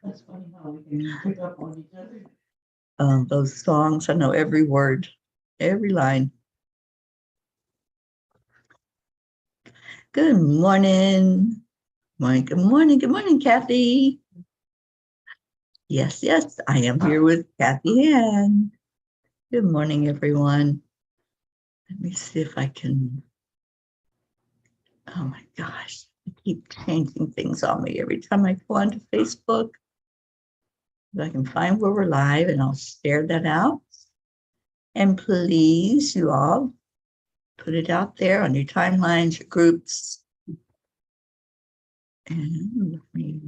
That's funny how we can pick up on each other. Those songs, I know every word, every line. Good morning. Good morning, Kathy. Yes, I am here with Kathy Ann. Good morning, everyone. Let me see if I can. Oh my gosh, I keep changing things on me every time I go onto Facebook. If I can find where we're live, and I'll share that out. And please, you all, put it out there on your timelines, your groups. And let me.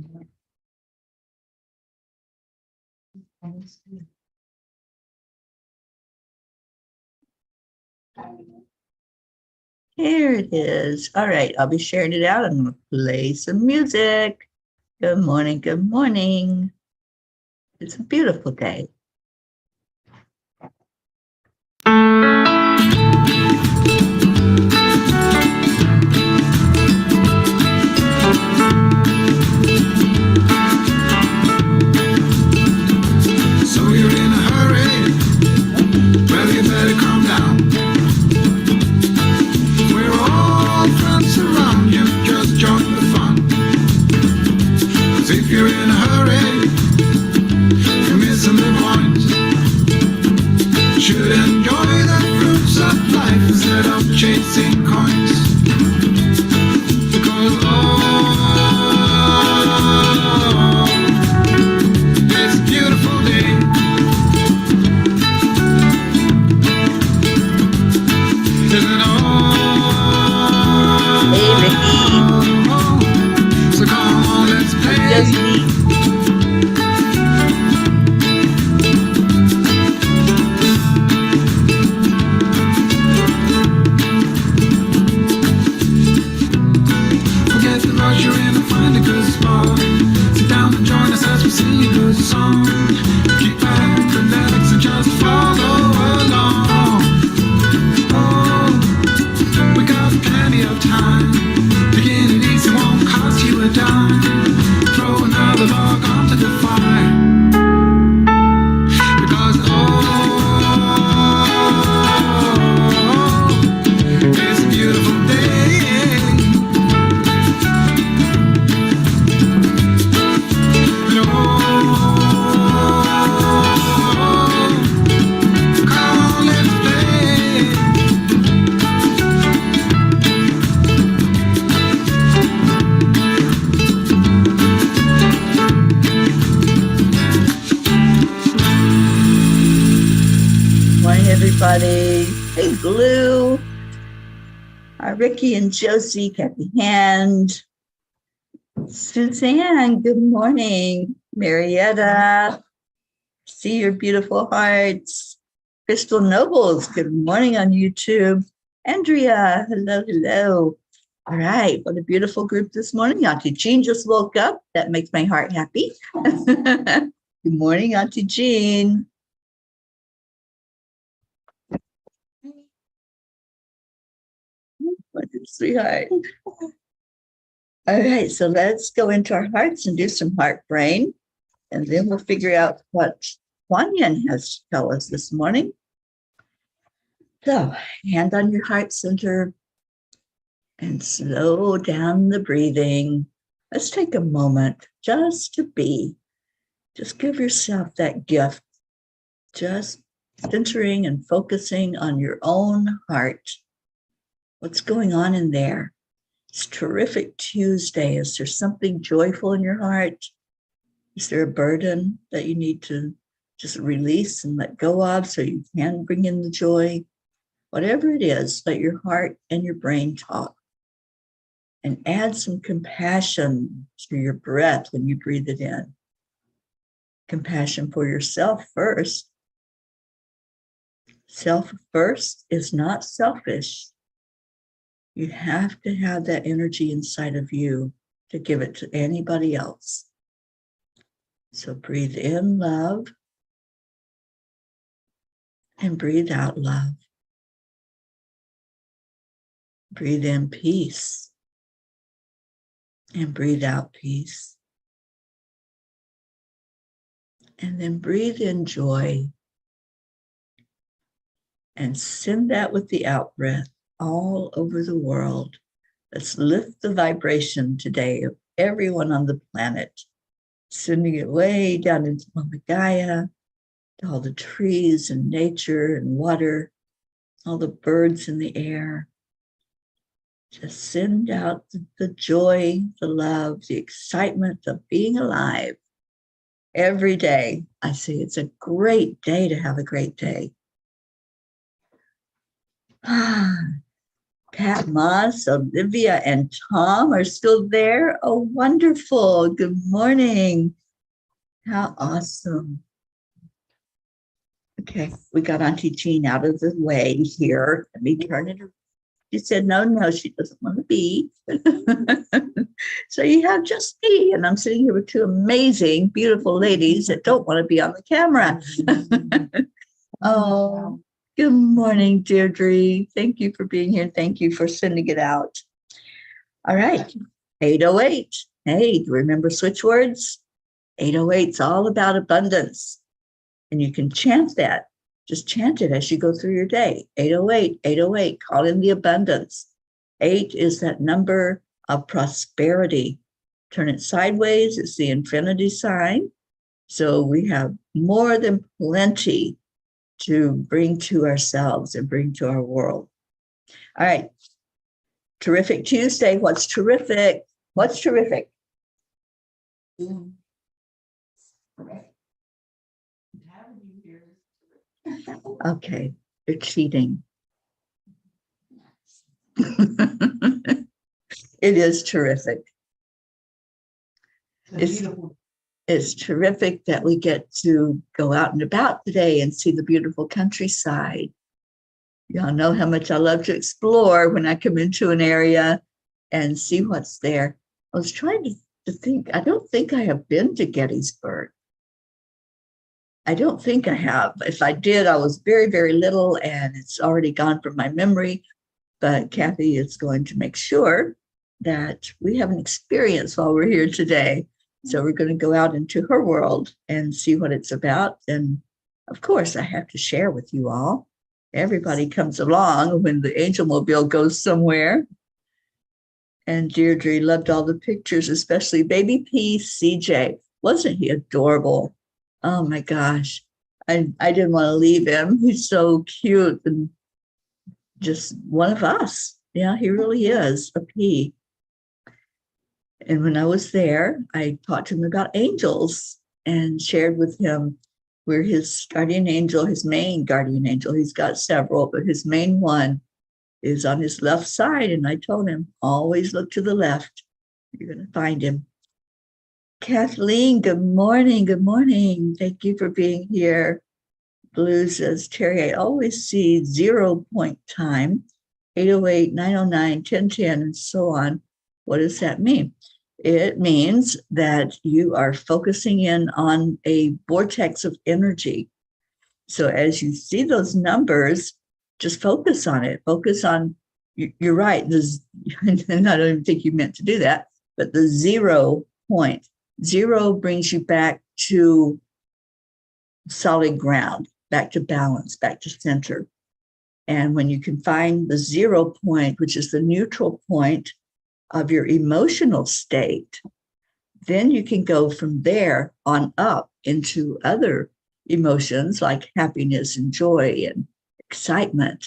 Here it is. All right, I'll be sharing it out. I'm going to play some music. Good morning. Good morning. It's a beautiful day. So you're in a hurry? Well, you better calm down. We're all friends around you, just join the fun. 'Cause if you're in a hurry, you're missing the point. Should enjoy the fruits of life instead of chasing coins. Because it's a beautiful day. Isn't it all? Hey, Ricky. So come on, let's play. Just me. Forget the rush you're in and find a good spot. Sit down and join us as we sing a good song. Keep back, relax, and just follow along. Oh, we got plenty of time. Taking it easy won't cost you a dime. Throw another log onto the fire. Because it's a beautiful day. And come on, let's play. Morning, everybody. Hey, Blue. Hi, Ricky and Josie, Kathy Hand. Suzanne, good morning. Marietta, see your beautiful hearts. Crystal Nobles, good morning on YouTube. Andrea, hello. All right, what a beautiful group this morning. Auntie Jean just woke up. That makes my heart happy. Good morning, Auntie Jean. My good sweetheart. All right, so let's go into our hearts and do some heart brain, and then we'll figure out what Kuan-Yin has to tell us this morning. So, hand on your heart center and slow down the breathing. Let's take a moment just to be. Just give yourself that gift. Just centering and focusing on your own heart. What's going on in there? It's terrific Tuesday. Is there something joyful in your heart? Is there a burden that you need to just release and let go of so you can bring in the joy? Whatever it is, let your heart and your brain talk. And add some compassion to your breath when you breathe it in. Compassion for yourself first. Self first is not selfish. You have to have that energy inside of you to give it to anybody else. So breathe in love and breathe out love. Breathe in peace And breathe out peace. And then breathe in joy. And send that with the out breath all over the world. Let's lift the vibration today of everyone on the planet, sending it way down into Mama Gaia, to all the trees and nature and water, all the birds in the air. Just send out the joy, the love, the excitement of being alive every day. I say it's a great day to have a great day. Pat Moss, Olivia, and Tom are still there. Oh, wonderful. Good morning. How awesome. Okay, we got Auntie Jean out of the way here. Let me turn it around. She said, no, she doesn't want to be. So you have just me, and I'm sitting here with two amazing, beautiful ladies that don't want to be on the camera. Oh, good morning, Deirdre. Thank you for being here. Thank you for sending it out. All right, 808. Hey, do you remember switch words? 808 is all about abundance. And you can chant that. Just chant it as you go through your day. 808, 808, call in the abundance. 8 is that number of prosperity. Turn it sideways, it's the infinity sign. So we have more than plenty to bring to ourselves and bring to our world. All right. Terrific Tuesday. What's terrific? What's terrific? Okay, you're cheating. It is terrific. It's terrific that we get to go out and about today and see the beautiful countryside. Y'all know how much I love to explore when I come into an area and see what's there. I was trying to think, I don't think I have been to Gettysburg. I don't think I have. If I did, I was very, very little and it's already gone from my memory. But Kathy is going to make sure that we have an experience while we're here today. So we're going to go out into her world and see what it's about. And of course, I have to share with you all. Everybody comes along when the Angel Mobile goes somewhere. And Deirdre loved all the pictures, especially baby P. CJ. Wasn't he adorable? Oh my gosh. I didn't want to leave him. He's so cute and just one of us. Yeah, he really is a P. And when I was there, I talked to him about angels and shared with him where his guardian angel, his main guardian angel, he's got several, but his main one is on his left side. And I told him, always look to the left. You're going to find him. Kathleen, good morning. Good morning. Thank you for being here. Blue says, Teri, I always see 0 point time, 808, 909, 1010, and so on. What does that mean? It means that you are focusing in on a vortex of energy. So as you see those numbers, just focus on it. Focus on, you're right, and I don't even think you meant to do that, but the 0 point. 0 brings you back to solid ground, back to balance, back to center. And when you can find the 0 point, which is the neutral point of your emotional state, then you can go from there on up into other emotions like happiness and joy and excitement.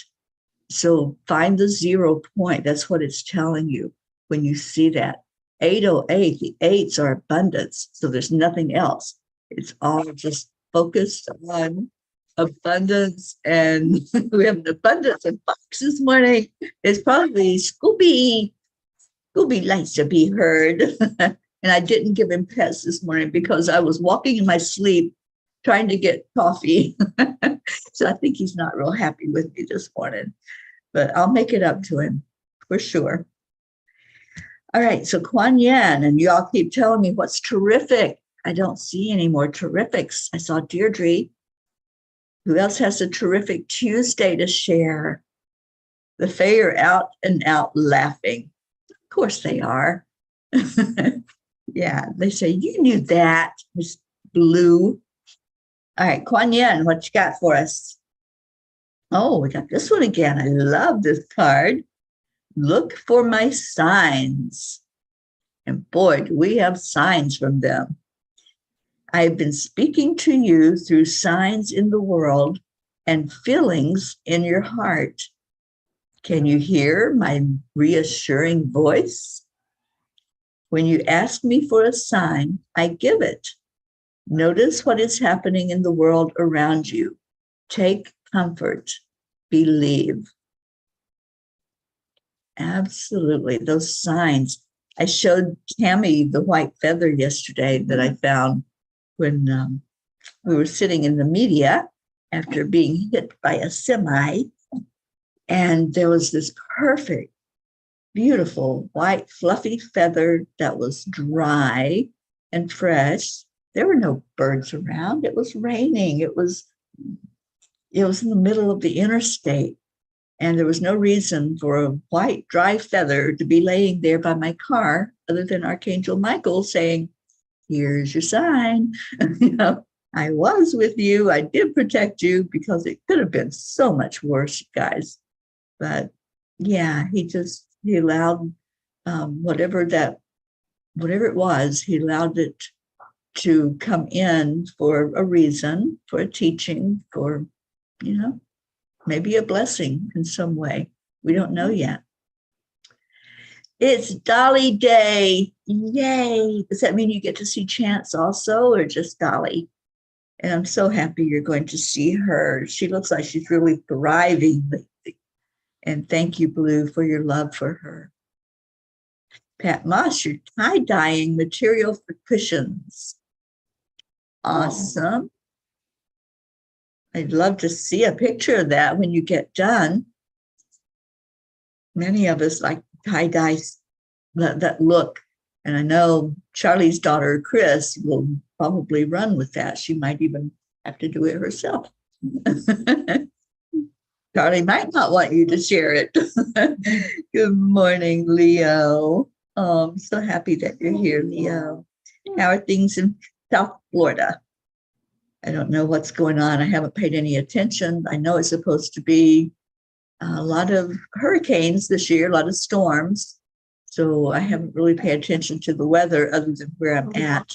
So find the 0 point. That's what it's telling you when you see that. 808, the 8s are abundance. So there's nothing else. It's all just focused on abundance. And we have an abundance of bucks this morning. It's probably Scooby. Scooby likes to be heard. And I didn't give him pets this morning because I was walking in my sleep trying to get coffee. So I think he's not real happy with me this morning. But I'll make it up to him for sure. All right, so Kuan Yin, and y'all keep telling me what's terrific. I don't see any more terrifics. I saw Deirdre. Who else has a terrific Tuesday to share? The Fae are out and out laughing. Of course they are. Yeah, they say, you knew that, Miss Blue. All right, Kuan Yin, what you got for us? Oh, we got this one again. I love this card. Look for my signs. And boy, do we have signs from them. I've been speaking to you through signs in the world and feelings in your heart. Can you hear my reassuring voice? When you ask me for a sign, I give it. Notice what is happening in the world around you. Take comfort. Believe. Absolutely. Those signs. I showed Tammy the white feather yesterday that I found when we were sitting in the media after being hit by a semi. And there was this perfect, beautiful, white, fluffy feather that was dry and fresh. There were no birds around. It was raining. It was in the middle of the interstate. And there was no reason for a white, dry feather to be laying there by my car other than Archangel Michael saying, here's your sign. I was with you. I did protect you, because it could have been so much worse, guys. But yeah, he allowed whatever it was, he allowed it to come in for a reason, for a teaching, for, maybe a blessing in some way. We don't know yet. It's Dolly Day. Yay. Does that mean you get to see Chance also, or just Dolly? And I'm so happy you're going to see her. She looks like she's really thriving lately. And thank you, Blue, for your love for her. Pat Moss, you're tie-dyeing material for cushions. Awesome. I'd love to see a picture of that when you get done. Many of us like tie-dye, that look. And I know Charlie's daughter, Chris, will probably run with that. She might even have to do it herself. Charlie might not want you to share it. Good morning, Leo. Oh, I'm so happy that you're here, Leo. How are things in South Florida? I don't know what's going on. I haven't paid any attention. I know it's supposed to be a lot of hurricanes this year, a lot of storms. So I haven't really paid attention to the weather other than where I'm at.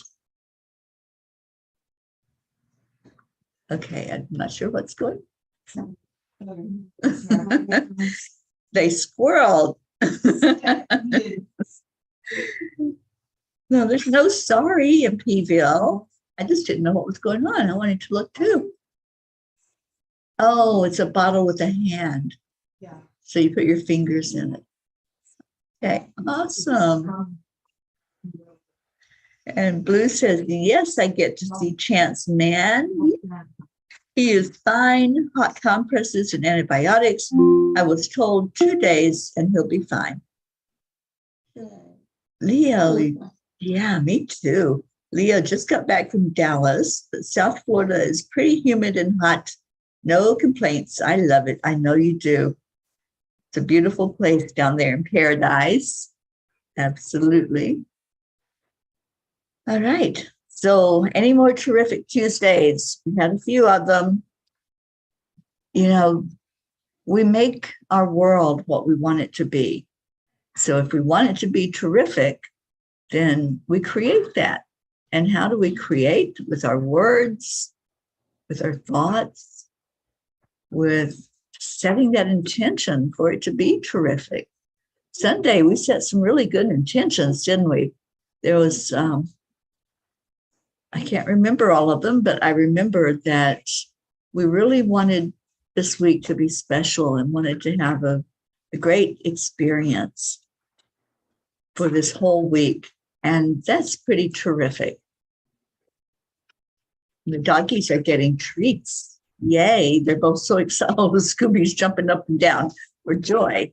Okay, I'm not sure what's going on. They squirreled. No, there's no sorry in Pville. I just didn't know what was going on. I wanted to look too. Oh, it's a bottle with a hand. Yeah. So you put your fingers in it. Okay, awesome. And Blue says, yes, I get to see Chance Man. He is fine, hot compresses and antibiotics. I was told 2 days and he'll be fine. Leo, yeah, me too. Leo just got back from Dallas, but South Florida is pretty humid and hot. No complaints. I love it. I know you do. It's a beautiful place down there in paradise. Absolutely. All right. So any more terrific Tuesdays? We had a few of them. We make our world what we want it to be. So if we want it to be terrific, then we create that. And how do we create? With our words, with our thoughts, with setting that intention for it to be terrific. Sunday, we set some really good intentions, didn't we? There was, I can't remember all of them, but I remember that we really wanted this week to be special and wanted to have a great experience for this whole week. And that's pretty terrific. The doggies are getting treats. Yay. They're both so excited. Oh, the Scooby's jumping up and down for joy.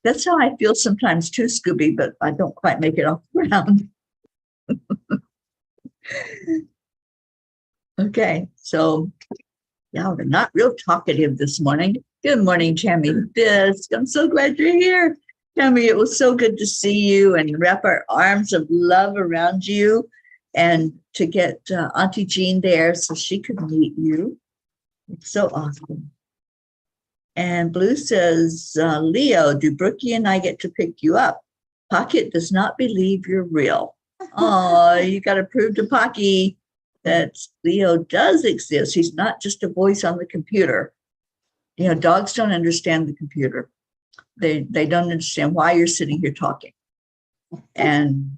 That's how I feel sometimes too, Scooby, but I don't quite make it off the ground. Okay, so yeah, we're not real talkative this morning. Good morning, Tammy Fisk. I'm so glad you're here. Tammy, it was so good to see you and wrap our arms of love around you and to get Auntie Jean there so she could meet you. It's so awesome. And Blue says, Leo, do Brookie and I get to pick you up? Pocket does not believe you're real. Oh, you got to prove to Pocky that Leo does exist. He's not just a voice on the computer. You know, dogs don't understand the computer. They don't understand why you're sitting here talking. And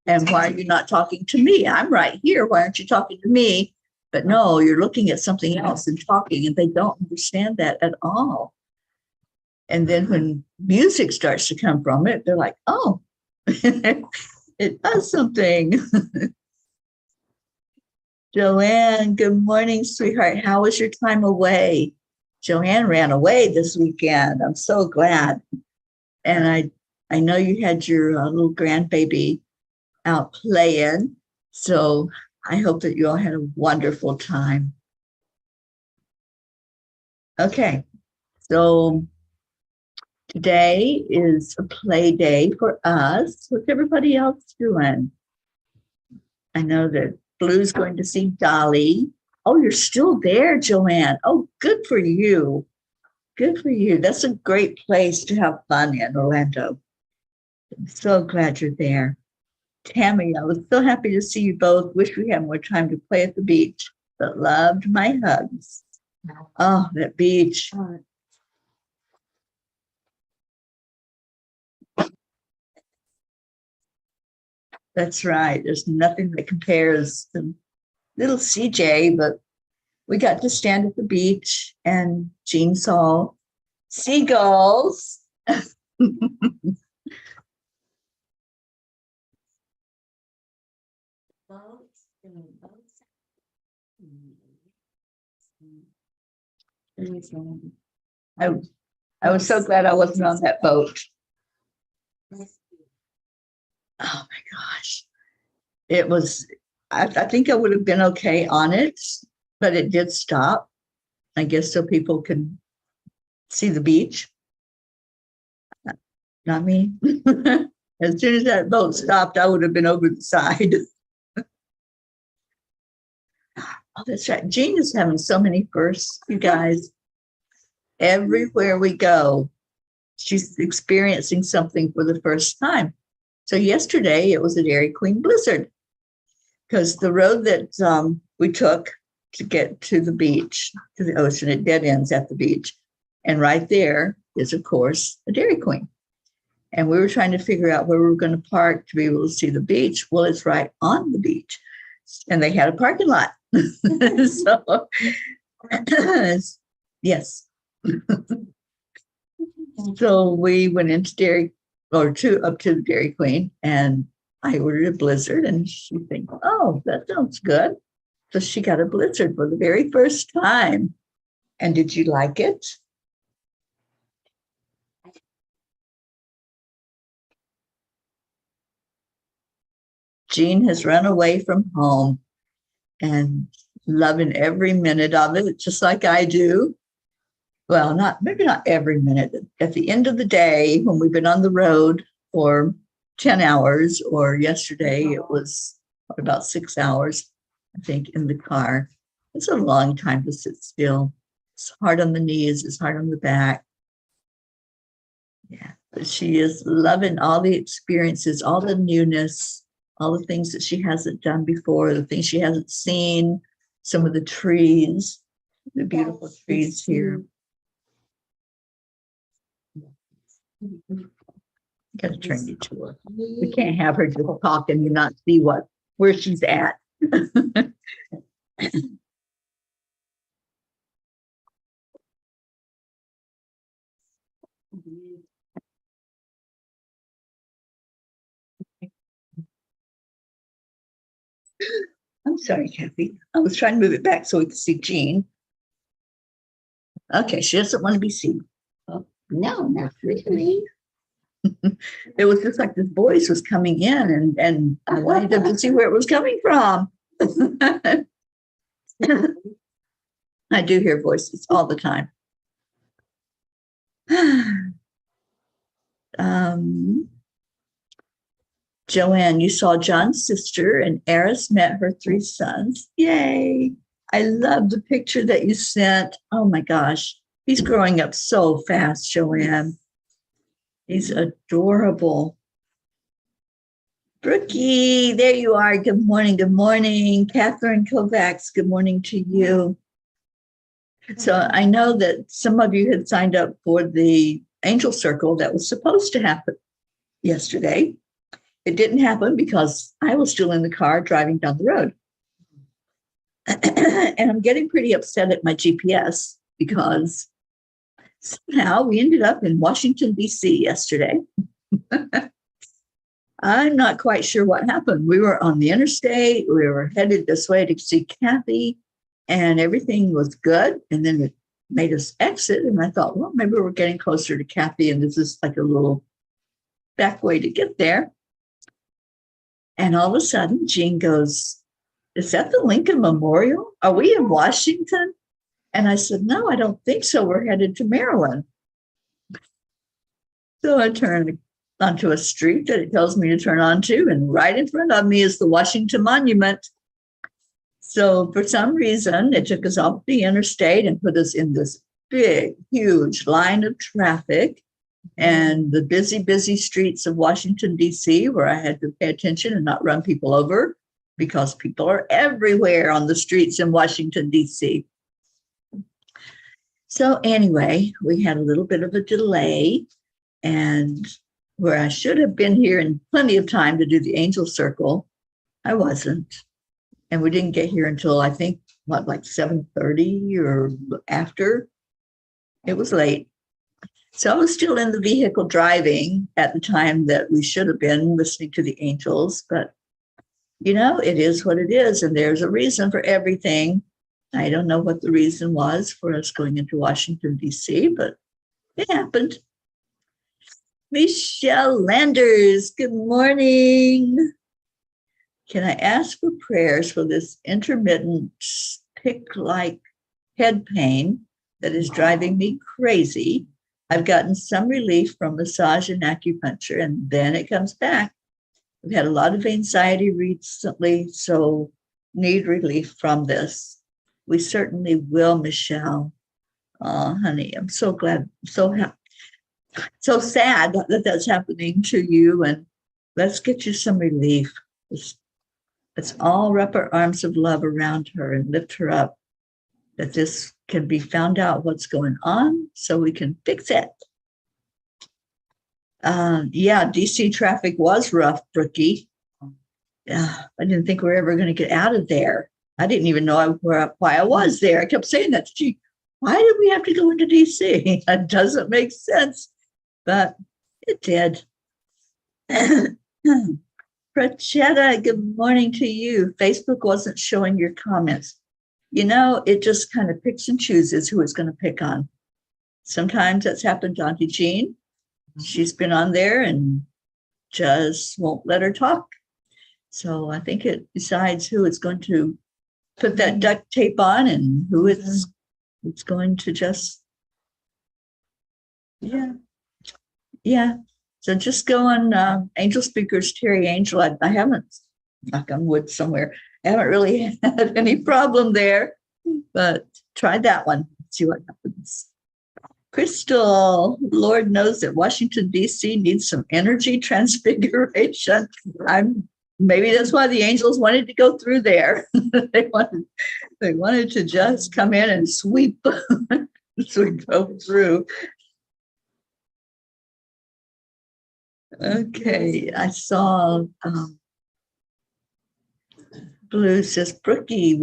why are you not talking to me? I'm right here. Why aren't you talking to me? But no, you're looking at something else and talking, and they don't understand that at all. And then when music starts to come from it, they're like, oh, it does something. Joanne, good morning, sweetheart. How was your time away? Joanne ran away this weekend. I'm so glad. And I know you had your little grandbaby out playing. So I hope that you all had a wonderful time. Okay, so today is a play day for us. What's everybody else doing? I know that Blue's going to see Dolly. Oh, you're still there, Joanne. Oh, good for you. Good for you. That's a great place to have fun in, Orlando. I'm so glad you're there. Tammy, I was so happy to see you both. Wish we had more time to play at the beach, but loved my hugs. Oh, that beach. That's right. There's nothing that compares to little CJ, but we got to stand at the beach and Jean saw seagulls. I was so glad I wasn't on that boat. Oh my gosh. It was, I think I would have been okay on it, but it did stop. I guess so people can see the beach. Not me. As soon as that boat stopped, I would have been over the side. Oh, that's right. Jean is having so many firsts, you guys. Everywhere we go, she's experiencing something for the first time. So yesterday, it was a Dairy Queen blizzard because the road that we took to get to the beach, to the ocean, it dead ends at the beach. And right there is, of course, a Dairy Queen. And we were trying to figure out where we were going to park to be able to see the beach. Well, it's right on the beach. And they had a parking lot. So, yes. So we went into up to the Dairy Queen, and I ordered a blizzard, and she thinks, oh, that sounds good. So she got a blizzard for the very first time. And did you like it? Jean has run away from home and loving every minute of it, just like I do. Well, maybe not every minute. At the end of the day, when we've been on the road for 10 hours, or yesterday it was about 6 hours, I think, in the car. It's a long time to sit still. It's hard on the knees, it's hard on the back. Yeah, but she is loving all the experiences, all the newness, all the things that she hasn't done before, the things she hasn't seen, some of the trees, the beautiful trees here. Got to turn you to her. We can't have her just talk and you not see where she's at. I'm sorry, Kathy. I was trying to move it back so we could see Jean. Okay, she doesn't want to be seen. Oh, no, not really. It was just like this voice was coming in, and I wanted them to see where it was coming from. I do hear voices all the time. Joanne, you saw John's sister and Eris met her 3 sons. Yay. I love the picture that you sent. Oh my gosh. He's growing up so fast, Joanne. He's adorable. Brookie, there you are. Good morning. Good morning. Catherine Kovacs, good morning to you. So I know that some of you had signed up for the Angel Circle that was supposed to happen yesterday. It didn't happen because I was still in the car driving down the road. And I'm getting pretty upset at my GPS because somehow we ended up in Washington, D.C. yesterday. I'm not quite sure what happened. We were on the interstate. We were headed this way to see Kathy, and everything was good. And then it made us exit. And I thought, well, maybe we're getting closer to Kathy, and this is like a little back way to get there. And all of a sudden, Jean goes, is that the Lincoln Memorial? Are we in Washington? And I said, no, I don't think so. We're headed to Maryland. So I turned onto a street that it tells me to turn onto, and right in front of me is the Washington Monument. So for some reason, it took us off the interstate and put us in this big, huge line of traffic and the busy, busy streets of Washington, D.C., where I had to pay attention and not run people over because people are everywhere on the streets in Washington, D.C. So anyway, we had a little bit of a delay, and where I should have been here in plenty of time to do the Angel Circle, I wasn't. And we didn't get here until I think, like 7:30 or after. It was late. So I was still in the vehicle driving at the time that we should have been listening to the angels. But, it is what it is. And there's a reason for everything. I don't know what the reason was for us going into Washington, D.C., but it happened. Michelle Landers, good morning. Can I ask for prayers for this intermittent pick-like head pain that is driving me crazy? I've gotten some relief from massage and acupuncture, and then it comes back. We've had a lot of anxiety recently, so need relief from this. We certainly will, Michelle. Oh, honey, I'm so glad, so sad that that's happening to you, and let's get you some relief. Let's all wrap our arms of love around her and lift her up, that this can be found out what's going on so we can fix it. DC traffic was rough, Brookie. I didn't think we were ever going to get out of there. I didn't even know why I was there. I kept saying that. Gee, why did we have to go into DC? That doesn't make sense, but it did. Prachetta, good morning to you. Facebook wasn't showing your comments. It just kind of picks and chooses who it's going to pick on. Sometimes that's happened to Auntie Jean. She's been on there and just won't let her talk. So I think it decides who it's going to put that duct tape on and who it's going to just, yeah. So just go on Angel Speakers, Teri Angel. I haven't, knock on wood somewhere, I haven't really had any problem there, but try that one, see what happens. Crystal, Lord knows that Washington, D.C. needs some energy transfiguration. Maybe that's why the angels wanted to go through there. They wanted to just come in and sweep go through. Okay, I saw Blue says, Brookie,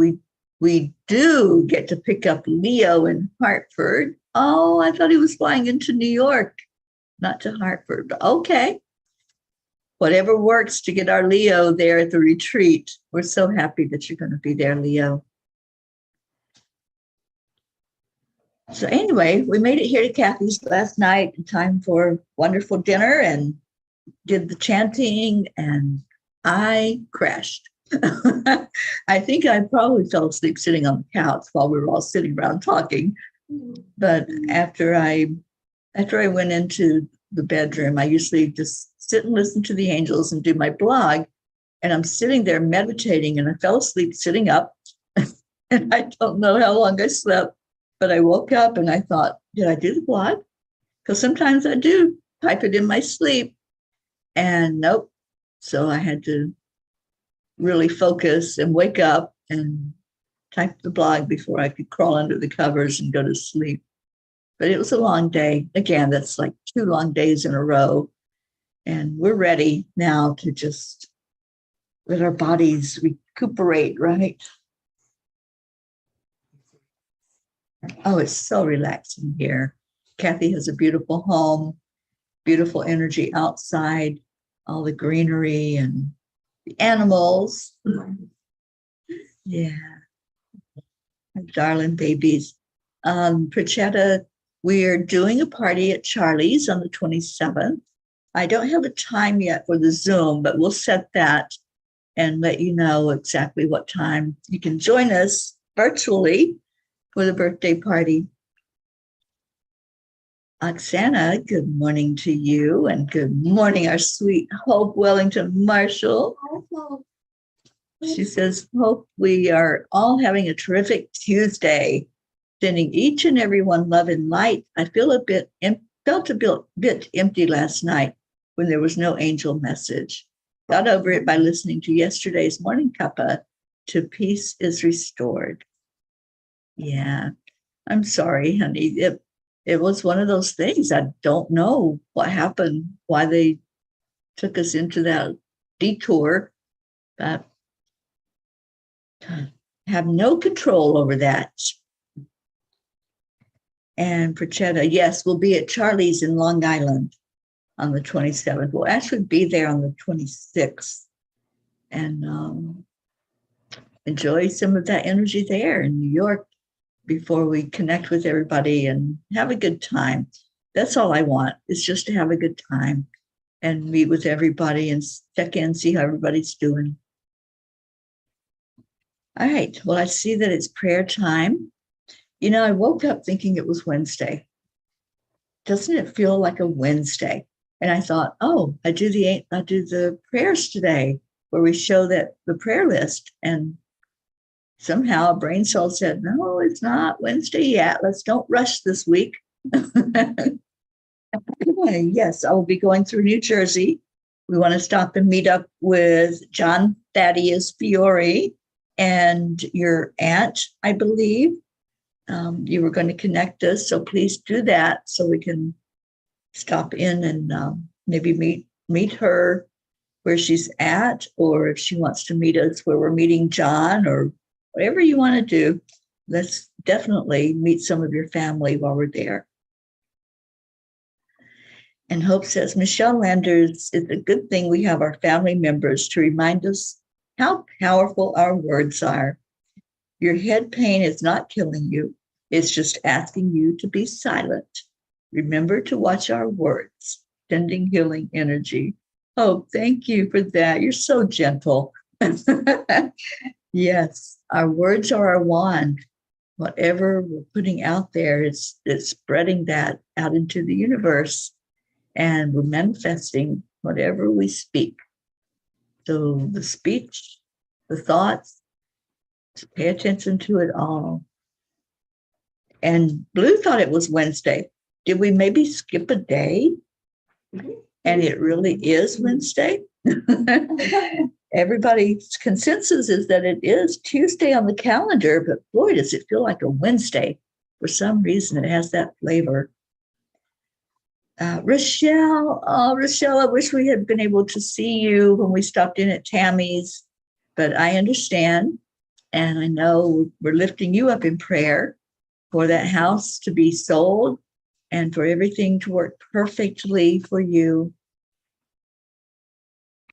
we do get to pick up Leo in Hartford. Oh, I thought he was flying into New York, not to Hartford. But okay. Whatever works to get our Leo there at the retreat. We're so happy that you're going to be there, Leo. So anyway, we made it here to Kathy's last night in time for wonderful dinner and did the chanting, and I crashed. I think I probably fell asleep sitting on the couch while we were all sitting around talking. But after I went into the bedroom. I usually just sit and listen to the angels and do my blog. And I'm sitting there meditating, and I fell asleep sitting up. And I don't know how long I slept, but I woke up and I thought, did I do the blog? Because sometimes I do type it in my sleep. And nope. So I had to really focus and wake up and type the blog before I could crawl under the covers and go to sleep. But it was a long day. Again, that's like 2 long days in a row. And we're ready now to just let our bodies recuperate, right? Oh, it's so relaxing here. Kathy has a beautiful home, beautiful energy outside, all the greenery and the animals. Yeah. My darling babies. Prachetta, we're doing a party at Charlie's on the 27th. I don't have a time yet for the Zoom, but we'll set that and let you know exactly what time you can join us virtually for the birthday party. Oksana, good morning to you, and good morning, our sweet Hope Wellington Marshall. She says, Hope, we are all having a terrific Tuesday, sending each and every one love and light. I felt a bit empty last night when there was no angel message. Got over it by listening to yesterday's Morning Cuppa to Peace is Restored. Yeah, I'm sorry, honey. It was one of those things. I don't know what happened, why they took us into that detour, but have no control over that. And Prachetta, yes, we'll be at Charlie's in Long Island on the 27th. We'll actually be there on the 26th and enjoy some of that energy there in New York before we connect with everybody and have a good time. That's all I want, is just to have a good time and meet with everybody and check in, see how everybody's doing. All right. Well, I see that it's prayer time. You know, I woke up thinking it was Wednesday. Doesn't it feel like a Wednesday? And I thought, oh, I do the prayers today where we show that the prayer list. And somehow a brain cell said, no, it's not Wednesday yet. Let's don't rush this week. Yes, I will be going through New Jersey. We want to stop and meet up with John Thaddeus Fiore and your aunt, I believe. You were going to connect us, so please do that so we can stop in and maybe meet her where she's at, or if she wants to meet us where we're meeting John, or whatever you want to do. Let's definitely meet some of your family while we're there. And Hope says, Michelle Landers, it's a good thing we have our family members to remind us how powerful our words are. Your head pain is not killing you. It's just asking you to be silent. Remember to watch our words, sending healing energy. Oh, thank you for that. You're so gentle. Yes, our words are our wand. Whatever we're putting out there, it's spreading that out into the universe, and we're manifesting whatever we speak. So the speech, the thoughts, pay attention to it all. And Blue thought it was Wednesday. Did we maybe skip a day? And it really is Wednesday? Everybody's consensus is that it is Tuesday on the calendar, but boy, does it feel like a Wednesday. For some reason, it has that flavor. Rochelle, I wish we had been able to see you when we stopped in at Tammy's, but I understand. And I know we're lifting you up in prayer for that house to be sold and for everything to work perfectly for you.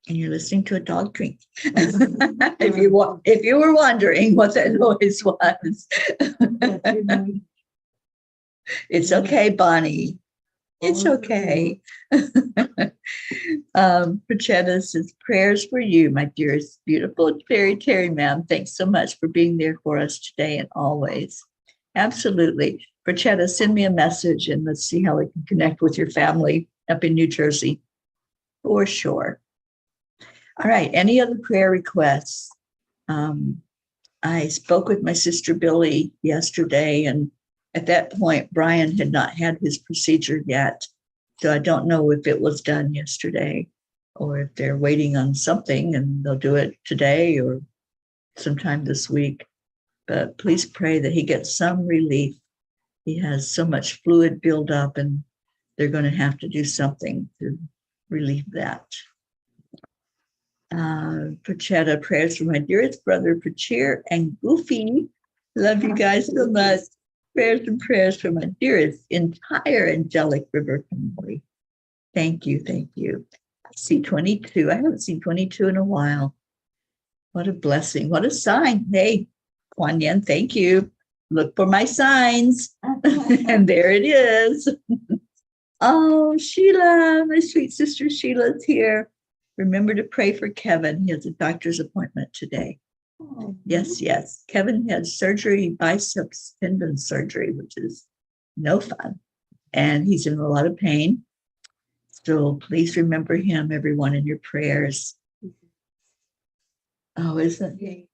And you're listening to a dog drink. If you were wondering what that noise was. It's okay, Bonnie. It's okay. Prachetta says, prayers for you, my dearest, beautiful Teri, ma'am. Thanks so much for being there for us today and always. Absolutely. Prachetta, send me a message and let's see how we can connect with your family up in New Jersey, for sure. All right. Any other prayer requests? I spoke with my sister Billy yesterday, and at that point, Brian had not had his procedure yet. So I don't know if it was done yesterday or if they're waiting on something and they'll do it today or sometime this week. But please pray that he gets some relief. He has so much fluid build up, and they're going to have to do something to relieve that. Pachetta, prayers for my dearest brother, Pachir and Goofy. Love you guys so much. Prayers and prayers for my dearest entire Angelic River family. Thank you, thank you. I see 22. I haven't seen 22 in a while. What a blessing. What a sign. Hey, Kuan Yin, thank you. Look for my signs. And there it is. Oh, Sheila, my sweet sister Sheila's here. Remember to pray for Kevin. He has a doctor's appointment today. Yes, yes. Kevin had surgery, biceps tendon surgery, which is no fun. And he's in a lot of pain. So please remember him, everyone, in your prayers. Oh, isn't he?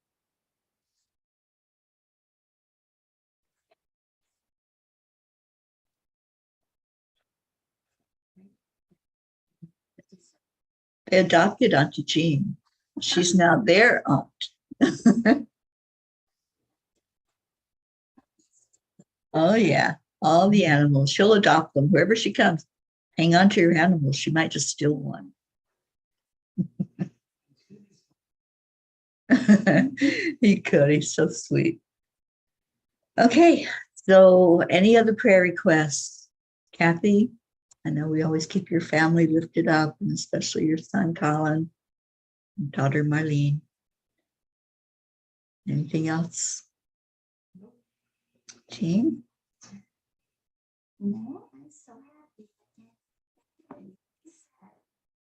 They adopted Auntie Jean. She's now their aunt. Oh, yeah. All the animals. She'll adopt them wherever she comes. Hang on to your animals. She might just steal one. He could. He's so sweet. Okay. So any other prayer requests? Kathy, I know we always keep your family lifted up, and especially your son, Colin, and daughter, Marlene. Anything else? Team? No, I'm so happy.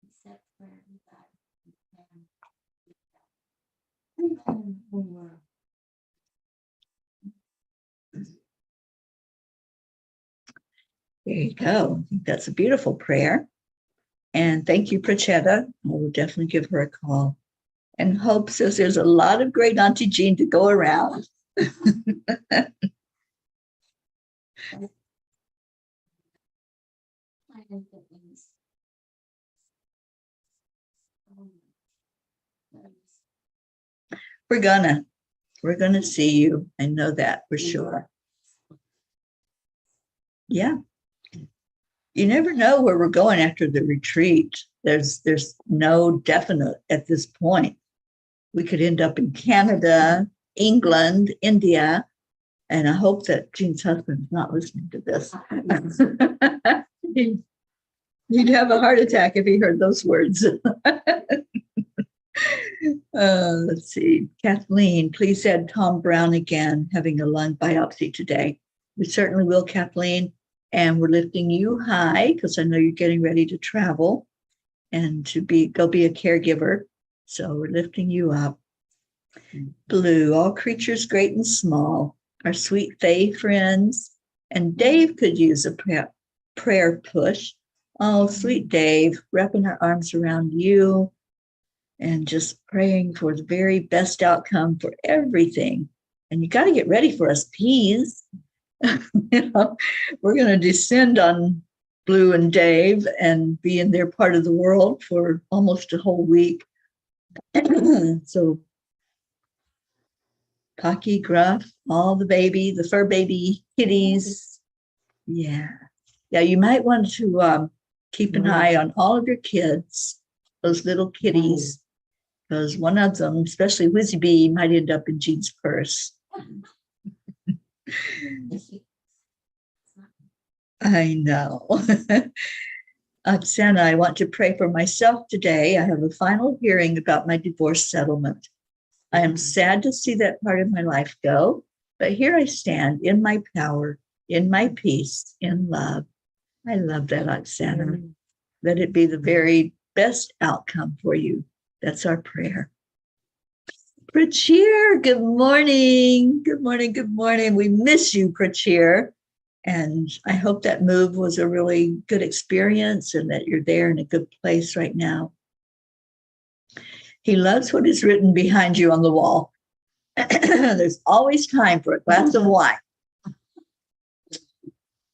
Except for There you go. I think that's a beautiful prayer. And thank you, Prachetta. I will definitely give her a call. And Hope says there's a lot of great Auntie Jean to go around. We're gonna see you. I know that for sure. Yeah. You never know where we're going after the retreat. There's no definite at this point. We could end up in Canada, England, India, and I hope that Jean's husband's not listening to this. He'd have a heart attack if he heard those words. Let's see. Kathleen, please add Tom Brown again, having a lung biopsy today. We certainly will, Kathleen. And we're lifting you high because I know you're getting ready to travel and to go be a caregiver. So we're lifting you up. Blue, all creatures great and small, our sweet Faye friends. And Dave could use a prayer push. Oh, sweet Dave, wrapping our arms around you and just praying for the very best outcome for everything. And you got to get ready for us peas. We're going to descend on Blue and Dave and be in their part of the world for almost a whole week. So Cocky, Gruff, all the fur baby kitties. Yeah. You might want to keep an eye on all of your kids, those little kitties, because one of them, especially Whizzy Bee, might end up in Jean's purse. I know. Oksana, I want to pray for myself today. I have a final hearing about my divorce settlement. I am sad to see that part of my life go, but here I stand in my power, in my peace, in love. I love that, Oksana. Let it be the very best outcome for you. That's our prayer. Prachir, good morning. Good morning. Good morning. We miss you, Prachir. And I hope that move was a really good experience and that you're there in a good place right now. He loves what is written behind you on the wall. There's always time for a glass of wine.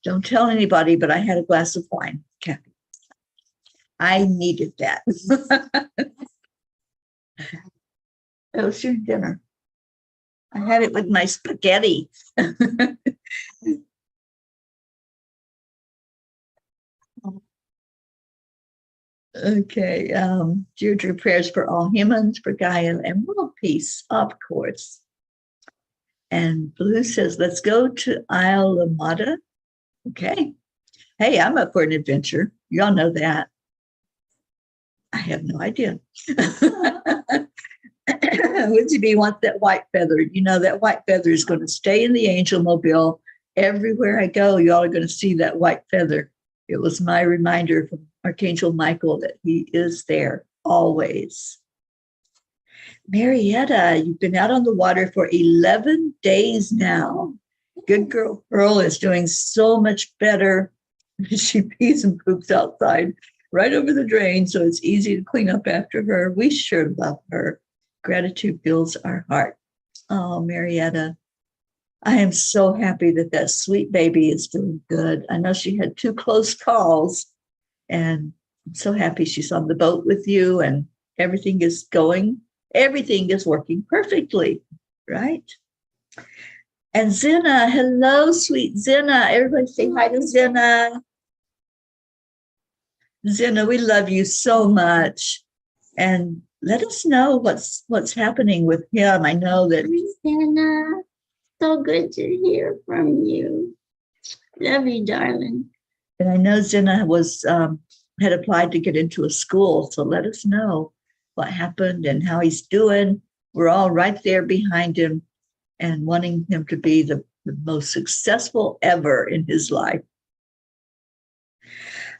Don't tell anybody, but I had a glass of wine, Kathy. I needed that. It was your dinner. I had it with my spaghetti. Okay. Deirdre, prayers for all humans, for Gaia and world peace, of course. And Blue says, let's go to Isle Lamada. Okay. Hey, I'm up for an adventure. Y'all know that. I have no idea. Lindsay B wants that white feather. You know, that white feather is going to stay in the Angel Mobile. Everywhere I go, y'all are going to see that white feather. It was my reminder from Archangel Michael that he is there always. Marietta, you've been out on the water for 11 days now. Good girl Pearl is doing so much better. She pees and poops outside right over the drain, so it's easy to clean up after her. We sure love her. Gratitude fills our heart. Oh, Marietta, I am so happy that that sweet baby is doing good. I know she had 2 close calls, and I'm so happy she's on the boat with you and everything is working perfectly, right? And Zena, hello, sweet Zena. Everybody say hi to Zena. Zena, we love you so much. And let us know what's happening with him. I know that. Christina, so good to hear from you. Love you, darling. And I know Zena was had applied to get into a school. So let us know what happened and how he's doing. We're all right there behind him and wanting him to be the most successful ever in his life.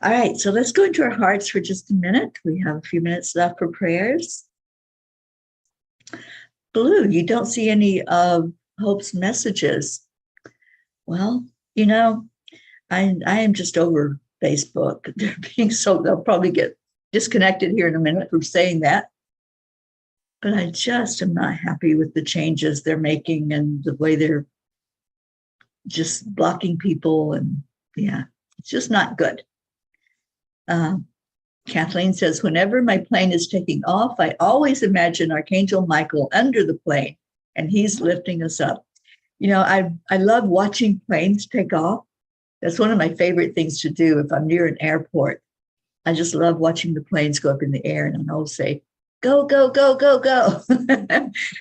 All right, so let's go into our hearts for just a minute. We have a few minutes left for prayers. Blue, you don't see any of Hope's messages. Well, you know, I am just over Facebook. They're being so, they'll probably get disconnected here in a minute from saying that. But I just am not happy with the changes they're making and the way they're just blocking people. And yeah, it's just not good. Kathleen says, whenever my plane is taking off, I always imagine Archangel Michael under the plane and he's lifting us up. You know, I love watching planes take off. That's one of my favorite things to do if I'm near an airport. I just love watching the planes go up in the air, and I'll say, go, go, go, go, go.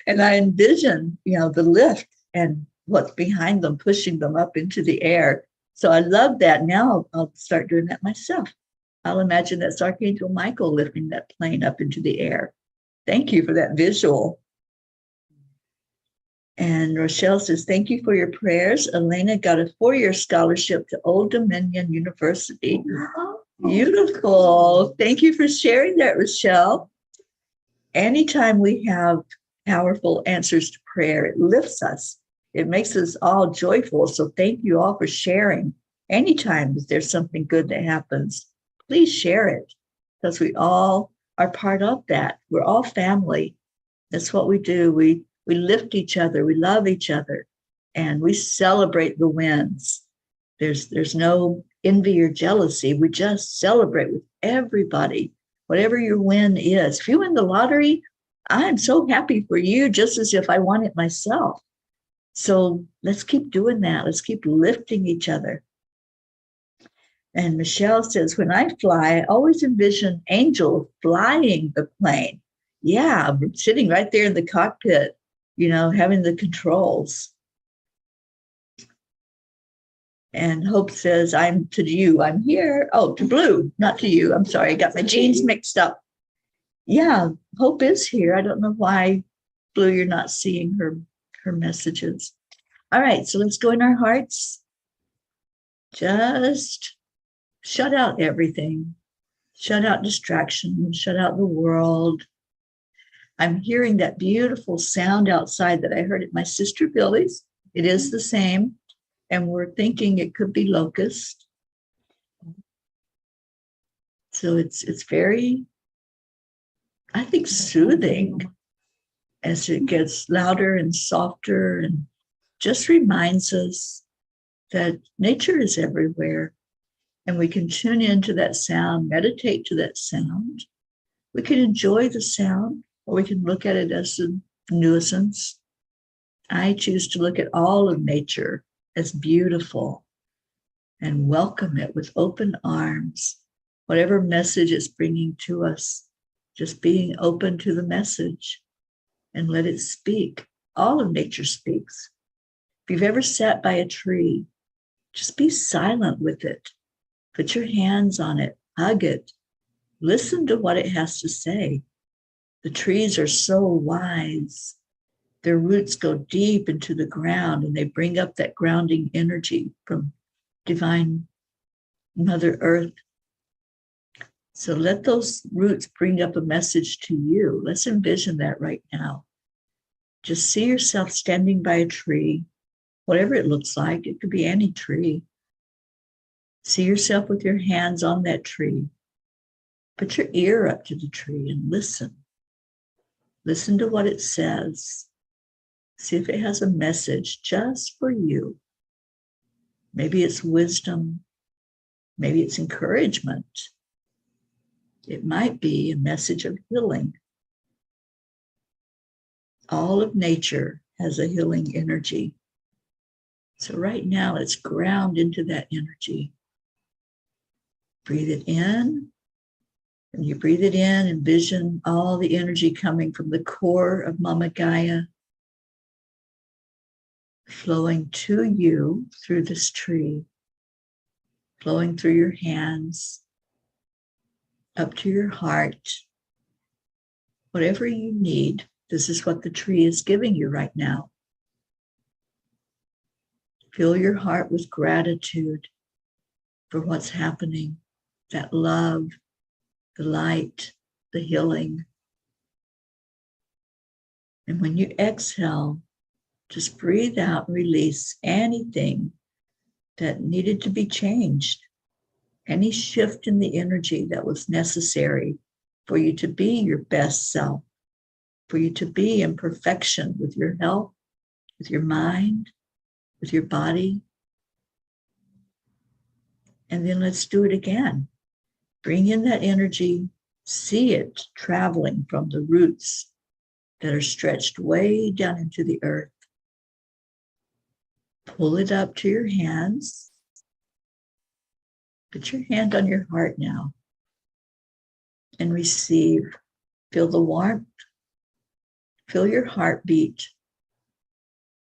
And I envision, you know, the lift and what's behind them, pushing them up into the air. So I love that. Now I'll start doing that myself. I'll imagine that's Archangel Michael lifting that plane up into the air. Thank you for that visual. And Rochelle says, thank you for your prayers. Elena got a 4-year scholarship to Old Dominion University. Beautiful. Thank you for sharing that, Rochelle. Anytime we have powerful answers to prayer, it lifts us. It makes us all joyful. So thank you all for sharing. Anytime that there's something good that happens, please share it, because we all are part of that. We're all family. That's what we do. We lift each other. We love each other, and we celebrate the wins. There's no envy or jealousy. We just celebrate with everybody, whatever your win is. If you win the lottery, I'm so happy for you, just as if I won it myself. So let's keep doing that. Let's keep lifting each other. And Michelle says, when I fly, I always envision Angel flying the plane. Yeah, sitting right there in the cockpit, you know, having the controls. And Hope says, I'm to you. I'm here. Oh, to Blue, not to you. I'm sorry. I got my jeans mixed up. Yeah, Hope is here. I don't know why, Blue, you're not seeing her messages. All right, so let's go in our hearts. Just shut out everything. Shut out distraction. Shut out the world. I'm hearing that beautiful sound outside that I heard at my sister Billy's. It is the same. and we're thinking it could be locust. So it's very, I think, soothing as it gets louder and softer, and just reminds us that nature is everywhere, and we can tune into that sound, meditate to that sound. We can enjoy the sound, or we can look at it as a nuisance. I choose to look at all of nature as beautiful and welcome it with open arms. Whatever message it's bringing to us, just being open to the message and let it speak. All of nature speaks. If you've ever sat by a tree, just be silent with it. Put your hands on it, hug it, listen to what it has to say. The trees are so wise. Their roots go deep into the ground, and they bring up that grounding energy from divine Mother Earth. So let those roots bring up a message to you. Let's envision that right now. Just see yourself standing by a tree, whatever it looks like. It could be any tree. See yourself with your hands on that tree. Put your ear up to the tree and listen. Listen to what it says. See if it has a message just for you. Maybe it's wisdom. Maybe it's encouragement. It might be a message of healing. All of nature has a healing energy. So right now, let's ground into that energy. Breathe it in. When you breathe it in, envision all the energy coming from the core of Mama Gaia, flowing to you through this tree, flowing through your hands, up to your heart. Whatever you need, this is what the tree is giving you right now. Fill your heart with gratitude for what's happening, that love, the light, the healing. And when you exhale, just breathe out and release anything that needed to be changed, any shift in the energy that was necessary for you to be your best self, for you to be in perfection with your health, with your mind, with your body. And then let's do it again. Bring in that energy, see it traveling from the roots that are stretched way down into the earth. Pull it up to your hands. Put your hand on your heart now and receive. Feel the warmth. Feel your heartbeat.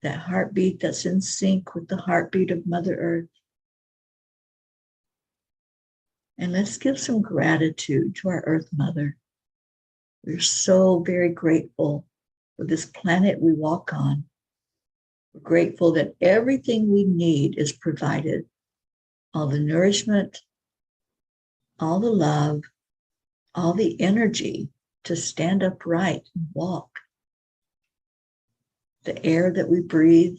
That heartbeat that's in sync with the heartbeat of Mother Earth. And let's give some gratitude to our Earth Mother. We're so very grateful for this planet we walk on. We're grateful that everything we need is provided. All the nourishment, all the love, all the energy to stand upright and walk. The air that we breathe.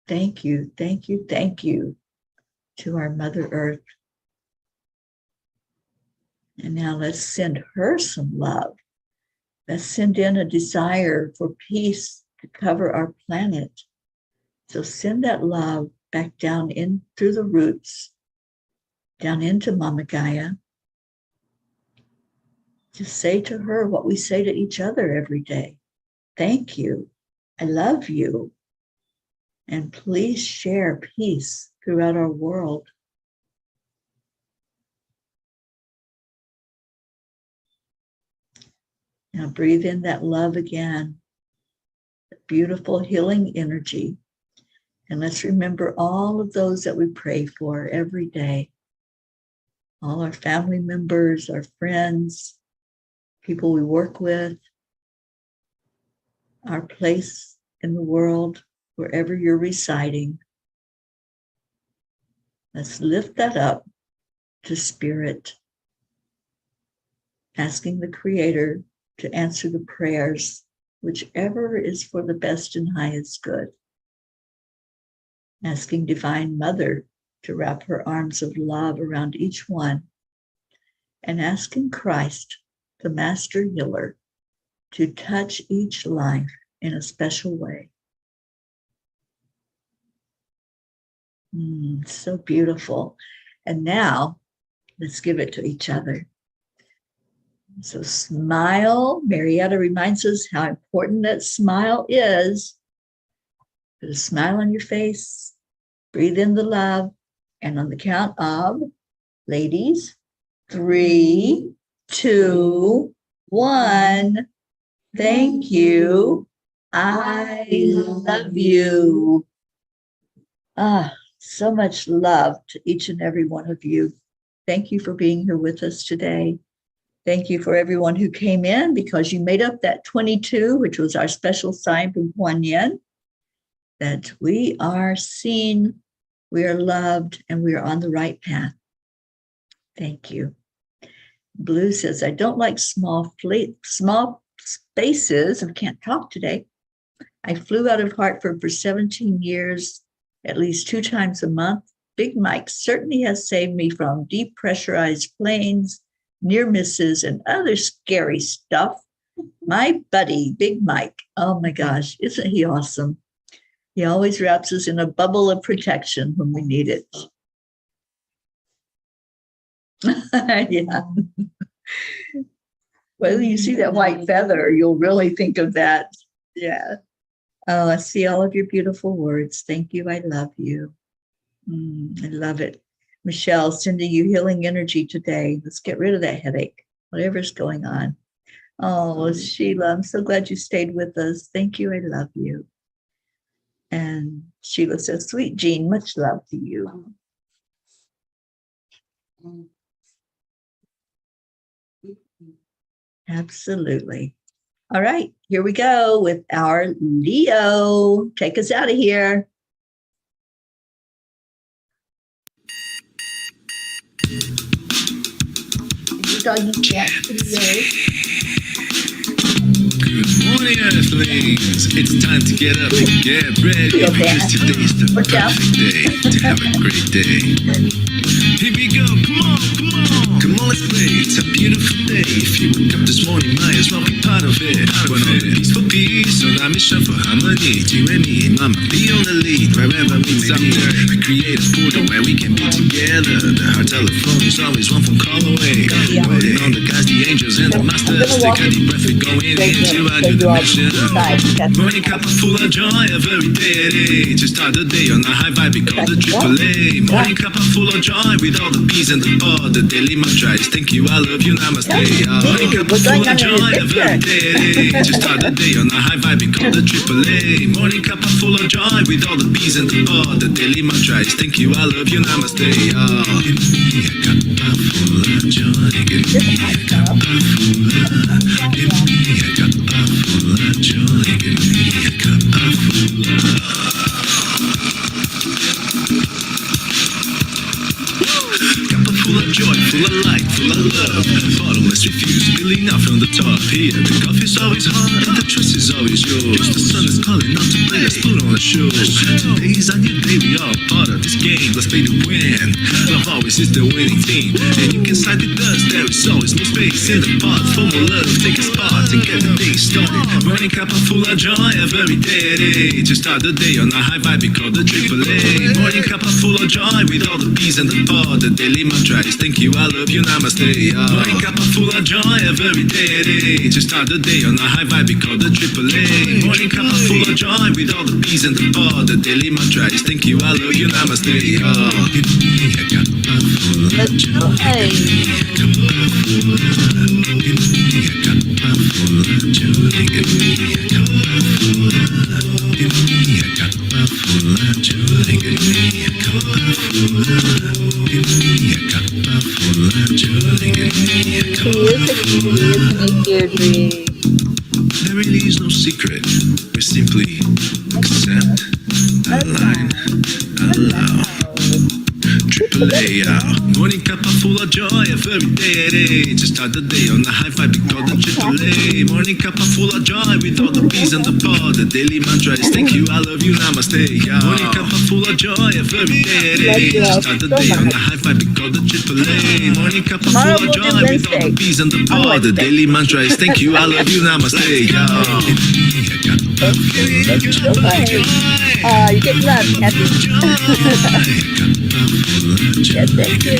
Thank you, thank you, thank you to our Mother Earth. And now let's send her some love. Let's send in a desire for peace to cover our planet. So send that love back down in through the roots, down into Mama Gaia. Just say to her what we say to each other every day. Thank you. I love you. And please share peace throughout our world. Now breathe in that love again, that beautiful healing energy. And let's remember all of those that we pray for every day. All our family members, our friends, people we work with, our place in the world, wherever you're residing. Let's lift that up to Spirit, asking the Creator to answer the prayers, whichever is for the best and highest good. asking Divine Mother to wrap her arms of love around each one, and asking Christ, the Master Healer, to touch each life in a special way. So beautiful. And now, let's give it to each other. So smile. Marietta reminds us how important that smile is. Put a smile on your face. Breathe in the love. And on the count of, ladies, 3, 2, 1. Thank you. I love you. So much love to each and every one of you. Thank you for being here with us today. Thank you for everyone who came in, because you made up that 22, which was our special sign from Kuan Yin, that we are seen, we are loved, and we are on the right path. Thank you. Blue says, I don't like small spaces. I can't talk today. I flew out of Hartford for 17 years, at least 2 times a month. Big Mike certainly has saved me from depressurized planes, near misses, and other scary stuff. My buddy, Big Mike. Oh my gosh, isn't he awesome? He always wraps us in a bubble of protection when we need it. Yeah. Well, you see that white feather, you'll really think of that. Yeah. Oh, I see all of your beautiful words. Thank you. I love you. I love it. Michelle, sending you healing energy today. Let's get rid of that headache, whatever's going on. Oh, Sheila, I'm so glad you stayed with us. Thank you. I love you. And Sheila says, sweet Jean, much love to you. Absolutely. All right, here we go with our Leo. Take us out of here. Good morning, Earthlings. It's time to get up and get ready, because today's the perfect day to have a great day. Here we go, come on, come on. Come on, let's play. It's a beautiful day. If you woke up this morning, might as well be part of it. When all the peace for peace, so now mission for harmony. You and me, mama, be on the lead. Wherever we may be, we create a portal where we can be together. The heart telephone is always one phone call away. Waiting on the guys, the angels, and the masters. Take a deep breath, we're going into a new dimension. Morning Cuppa Fulla Joy, every day. To start the day on a high vibe, we call the AAA. Morning Cuppa Fulla Joy, with all the P's and the pod. The daily mantra is thank you, I love you, namaste. Morning Cuppa Fulla Joy, every day. To start the day on a high vibe, we call the AAA. Morning Cuppa Fulla Joy, with all the P's and the pod. The daily mantra is thank you, I love you, namaste. Give me a cuppa full of joy. Give me a cuppa full of. Give me a cuppa full of joy. Give me a cuppa full of. Cuppa full of joy, full of light, full of love. Bottomless refuse, spilling out from the top here. The coffee's always hot and the choice is always yours. The sun is calling out to play, let's put on a show. Today's a new day, we all part of this game. Let's play to win. Love always is the winning team. And you can side with us, there is always no space in the pot. For more love, take a spot and get the day started. Morning Cuppa Fulla Joy, every day. To start the day on a high vibe, we call the AAA. Morning Cuppa Fulla Joy, with all the P's and the pod. The daily mantra is thank you, I love you, namaste. Morning Cuppa Fulla Joy, every day. To start the day on a high vibe, we call the AAA. Morning Cuppa Fulla Joy, with all the P's and the pod. The daily mantra is thank you, I love you, namaste. Give me a cuppa full of joy. Give me a cuppa full of. Give me a cuppa full of joy. Give me a cuppa full of. Give me a cuppa full of joy. Give me a cuppa full of. Give me a cuppa full of joy. Give me a cuppa full of. There really is no secret. We simply accept, align, allow. AAA, morning Cuppa full of joy every day. Just start the day on the high five because the Chick-fil-A. Morning cuppa full of joy with all the bees and the pod. The daily mantra is thank you, I love you, namaste. Yeah. Morning cuppa full of joy every day. Just start the day on the high five because the Chick-fil-A. Morning cuppa full of joy with all the bees and the pod. The daily mantra is thank you, I love you, namaste. Yeah. You get love, Kathy. Yes, thank you.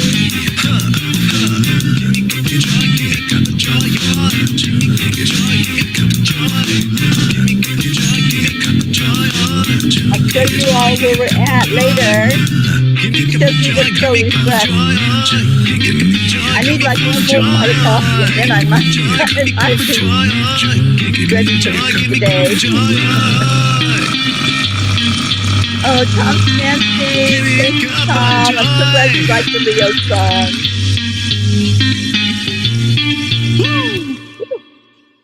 I'll show you all where we're at later. Because we get so refreshed. I need like one more pot of coffee and then I might be ready for the day. Oh, Tom Nancy, thank you, Tom. I'm so glad you like the Leo song.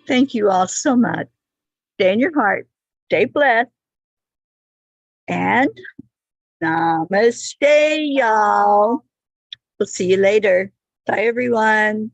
Thank you all so much. Stay in your heart. Stay blessed. And namaste, y'all. We'll see you later. Bye, everyone.